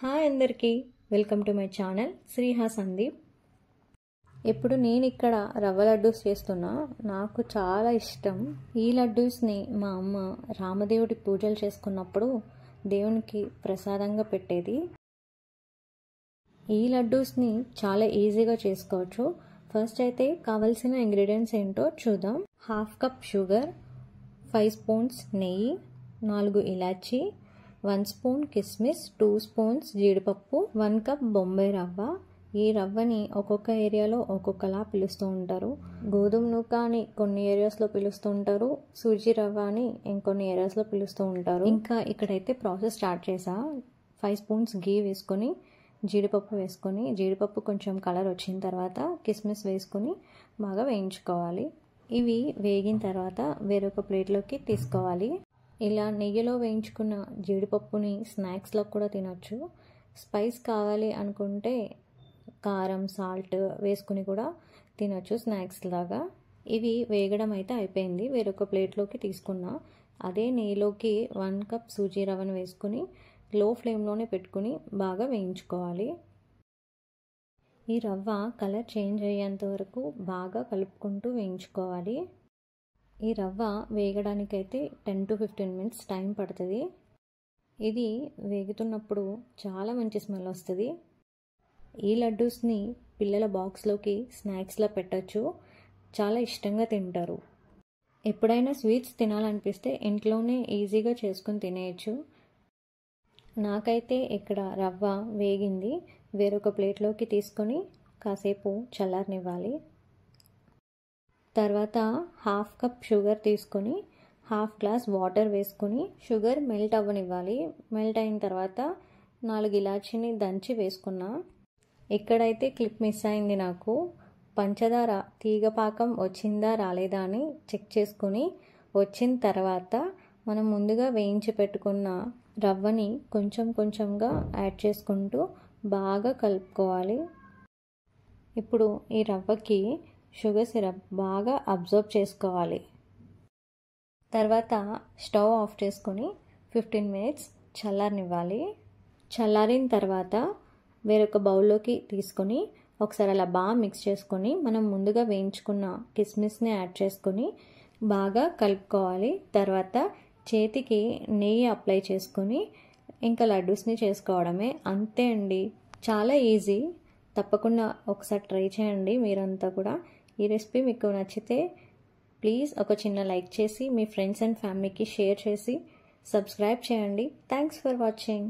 Hi అందరికీ, welcome to my channel Sriha Sandeep. ఇప్పుడు నేను ఇక్కడ రవ్వ లడ్డూస్ చేస్తున్నా. నాకు చాలా ఇష్టం. ఈ లడ్డూస్ని మా అమ్మ రామదేవుడి పూజలు చేసుకున్నప్పుడు దేవునికి ప్రసాదంగా పెట్టేది. ఈ లడ్డూస్ని చాలా ఈజీగా చేసుకోవచ్చు. ఫస్ట్ అయితే కావలసిన ఇంగ్రీడియంట్స్ ఏంటో చూద్దాం. 1/2 కప్ షుగర్, 5 స్పూన్స్ నెయ్యి, 4 ఇలాచీ, 1 స్పూన్ కిస్మిస్, 2 స్పూన్స్ జీడిపప్పు, 1 కప్ బొంబాయి రవ్వ. ఈ రవ్వని ఒక్కొక్క ఏరియాలో ఒక్కొక్కలా పిలుస్తూ ఉంటారు. గోధుమ నూక అని కొన్ని ఏరియాస్లో పిలుస్తూ ఉంటారు, సూజీ రవ్వ అని ఇంకొన్ని ఏరియాస్లో పిలుస్తూ ఉంటారు. ఇంకా ఇక్కడైతే ప్రాసెస్ స్టార్ట్ చేసా. 5 స్పూన్స్ గీ వేసుకొని, జీడిపప్పు వేసుకొని, జీడిపప్పు కొంచెం కలర్ వచ్చిన తర్వాత కిస్మిస్ వేసుకొని బాగా వేయించుకోవాలి. ఇవి వేగిన తర్వాత వేరొక ప్లేట్లోకి తీసుకోవాలి. ఇలా నెయ్యిలో వేయించుకున్న జీడిపప్పుని స్నాక్స్లో కూడా తినొచ్చు. స్పైస్ కావాలి అనుకుంటే కారం, సాల్ట్ వేసుకుని కూడా తినొచ్చు స్నాక్స్ లాగా. ఇవి వేగడం అయితే అయిపోయింది. వేరొక ప్లేట్లోకి తీసుకున్నా. అదే నెయ్యిలోకి 1 కప్ సూజీ రవ్వను వేసుకుని లో ఫ్లేమ్లోనే పెట్టుకుని బాగా వేయించుకోవాలి. ఈ రవ్వ కలర్ చేంజ్ అయ్యేంత వరకు బాగా కలుపుకుంటూ వేయించుకోవాలి. ఈ రవ్వ వేగడానికైతే 10 to 15 మినిట్స్ టైం పడుతుంది. ఇది వేగుతున్నప్పుడు చాలా మంచి స్మెల్ వస్తుంది. ఈ లడ్డూస్ని పిల్లల బాక్స్లోకి స్నాక్స్లా పెట్టచ్చు. చాలా ఇష్టంగా తింటారు. ఎప్పుడైనా స్వీట్స్ తినాలనిపిస్తే ఇంట్లోనే ఈజీగా చేసుకుని తినేయచ్చు. నాకైతే ఇక్కడ రవ్వ వేగింది. వేరొక ప్లేట్లోకి తీసుకొని కాసేపు చల్లారనివ్వాలి. తర్వాత 1/2 కప్ షుగర్ తీసుకొని 1/2 గ్లాస్ వాటర్ వేసుకొని షుగర్ మెల్ట్ అవ్వనివ్వాలి. మెల్ట్ అయిన తర్వాత 4 ఇలాచీని దంచి వేసుకున్నా. ఇక్కడైతే క్లిప్ మిస్ అయింది నాకు. పంచదార తీగపాకం వచ్చిందా రాలేదా అని చెక్ చేసుకుని వచ్చిన తర్వాత మనం ముందుగా వేయించి పెట్టుకున్న రవ్వని కొంచెం కొంచెంగా యాడ్ చేసుకుంటూ బాగా కలుపుకోవాలి. ఇప్పుడు ఈ రవ్వకి షుగర్ సిరప్ బాగా అబ్జర్వ్ చేసుకోవాలి. తర్వాత స్టవ్ ఆఫ్ చేసుకొని 15 మినిట్స్ చల్లారనివ్వాలి. చల్లారిన తర్వాత వేరొక బౌల్లోకి తీసుకొని ఒకసారి అలా బాగా మిక్స్ చేసుకొని మనం ముందుగా వేయించుకున్న కిస్మిస్ని యాడ్ చేసుకొని బాగా కలుపుకోవాలి. తర్వాత చేతికి నెయ్యి అప్లై చేసుకొని ఇంకా లడ్డూస్ని చేసుకోవడమే. అంతే అండి, చాలా ఈజీ. తప్పకుండా ఒకసారి ట్రై చేయండి మీరంతా కూడా. ఈ రెసిపీ మీకు నచ్చితే ప్లీజ్ ఒక చిన్న లైక్ చేసి మీ ఫ్రెండ్స్ అండ్ ఫ్యామిలీకి షేర్ చేసి సబ్స్క్రైబ్ చేయండి. Thanks for watching.